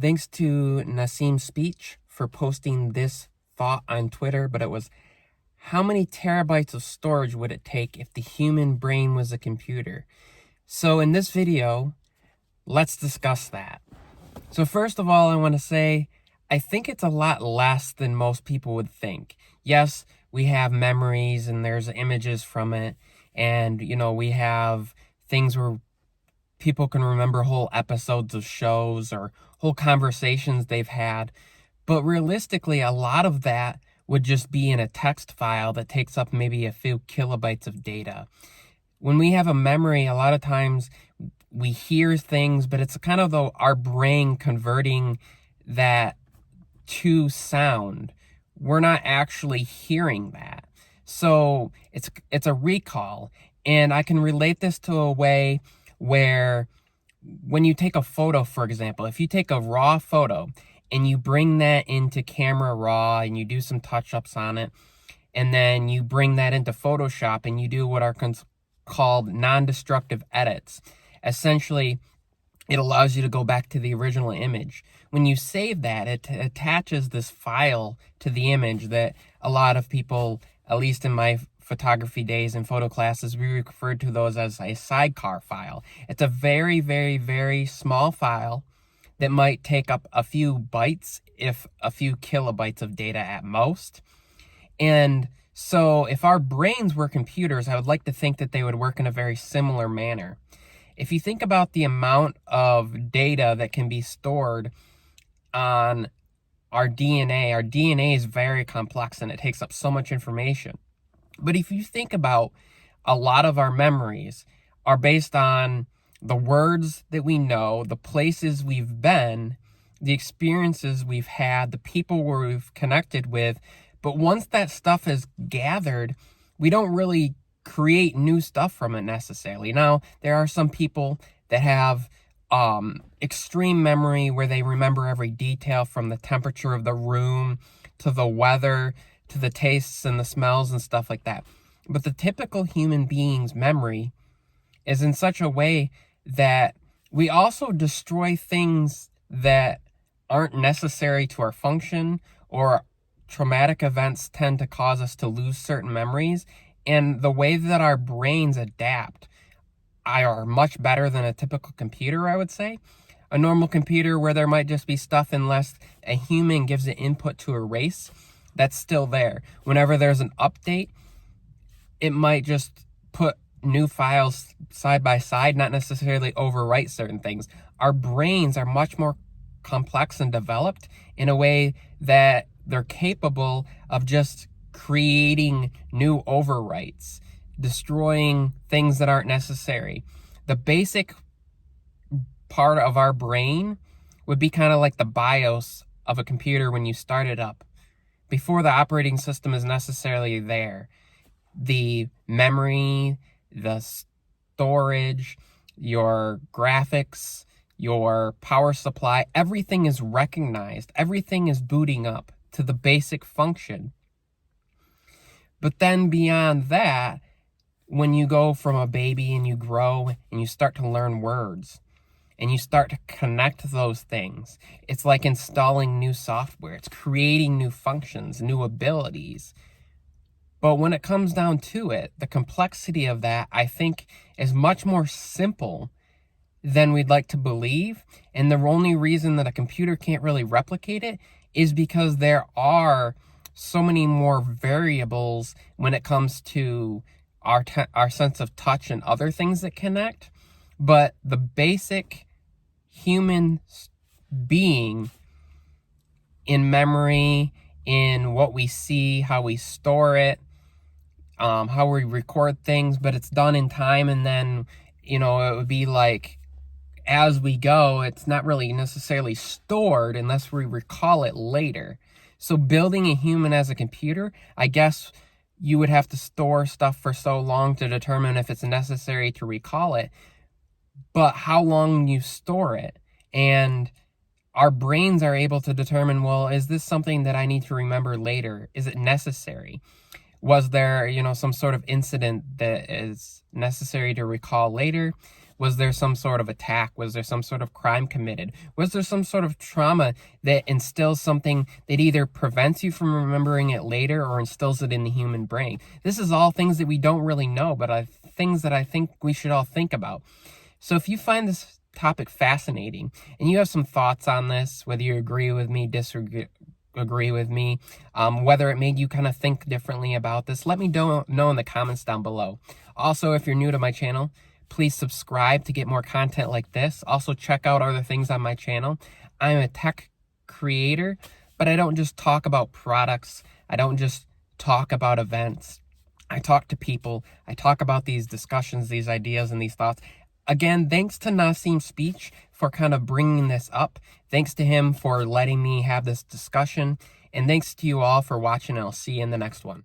Thanks to Nassim's speech for posting this thought on Twitter, but it was, how many terabytes of storage would it take if the human brain was a computer? So in this video, let's discuss that. So first of all, I want to say, I think it's a lot less than most people would think. Yes, we have memories and there's images from it. And, we have things where people can remember whole episodes of shows or whole conversations they've had. But realistically, a lot of that would just be in a text file that takes up maybe a few kilobytes of data. When we have a memory, a lot of times we hear things, but it's kind of our brain converting that to sound. We're not actually hearing that. So it's a recall. And I can relate this to a way where when you take a photo, for example, if you take a raw photo and you bring that into Camera Raw and you do some touch-ups on it, and then you bring that into Photoshop and you do what are called non-destructive edits. Essentially, it allows you to go back to the original image. When you save that, it attaches this file to the image that a lot of people, at least in my photography days and photo classes, we referred to those as a sidecar file. It's a very, very, very small file that might take up a few bytes, if a few kilobytes of data at most. And so if our brains were computers, I would like to think that they would work in a very similar manner. If you think about the amount of data that can be stored on our DNA is very complex and it takes up so much information. But if you think about, a lot of our memories are based on the words that we know, the places we've been, the experiences we've had, the people where we've connected with. But once that stuff is gathered, we don't really create new stuff from it necessarily. Now, there are some people that have extreme memory where they remember every detail, from the temperature of the room to the weather to the tastes and the smells and stuff like that. But the typical human being's memory is in such a way that we also destroy things that aren't necessary to our function, or traumatic events tend to cause us to lose certain memories. And the way that our brains adapt are much better than a typical computer, I would say. A normal computer, where there might just be stuff, unless a human gives it input to erase, that's still there. Whenever there's an update, it might just put new files side by side, not necessarily overwrite certain things. Our brains are much more complex and developed in a way that they're capable of just creating new overwrites, destroying things that aren't necessary. The basic part of our brain would be kind of like the BIOS of a computer when you start it up, before the operating system is necessarily there. The memory, the storage, your graphics, your power supply, everything is recognized. Everything is booting up to the basic function. But then beyond that, when you go from a baby and you grow and you start to learn words and you start to connect those things, it's like installing new software. It's creating new functions, new abilities. But when it comes down to it, the complexity of that, I think, is much more simple than we'd like to believe. And the only reason that a computer can't really replicate it is because there are so many more variables when it comes to our sense of touch and other things that connect. But the basic human being, in memory, in what we see, how we store it, how we record things, but it's done in time, and then, it would be like, as we go, it's not really necessarily stored unless we recall it later. So building a human as a computer, I guess you would have to store stuff for so long to determine if it's necessary to recall it. But how long you store it, and our brains are able to determine, well, is this something that I need to remember later? Is it necessary? Was there, some sort of incident that is necessary to recall later? Was there some sort of attack? Was there some sort of crime committed? Was there some sort of trauma that instills something that either prevents you from remembering it later or instills it in the human brain? This is all things that we don't really know, but things that I think we should all think about. So if you find this topic fascinating and you have some thoughts on this, whether you agree with me, disagree with me, whether it made you kind of think differently about this, let me know in the comments down below. Also, if you're new to my channel, please subscribe to get more content like this. Also, check out other things on my channel. I'm a tech creator, but I don't just talk about products. I don't just talk about events. I talk to people. I talk about these discussions, these ideas, and these thoughts. Again, thanks to Nassim Speech for kind of bringing this up. Thanks to him for letting me have this discussion. And thanks to you all for watching, and I'll see you in the next one.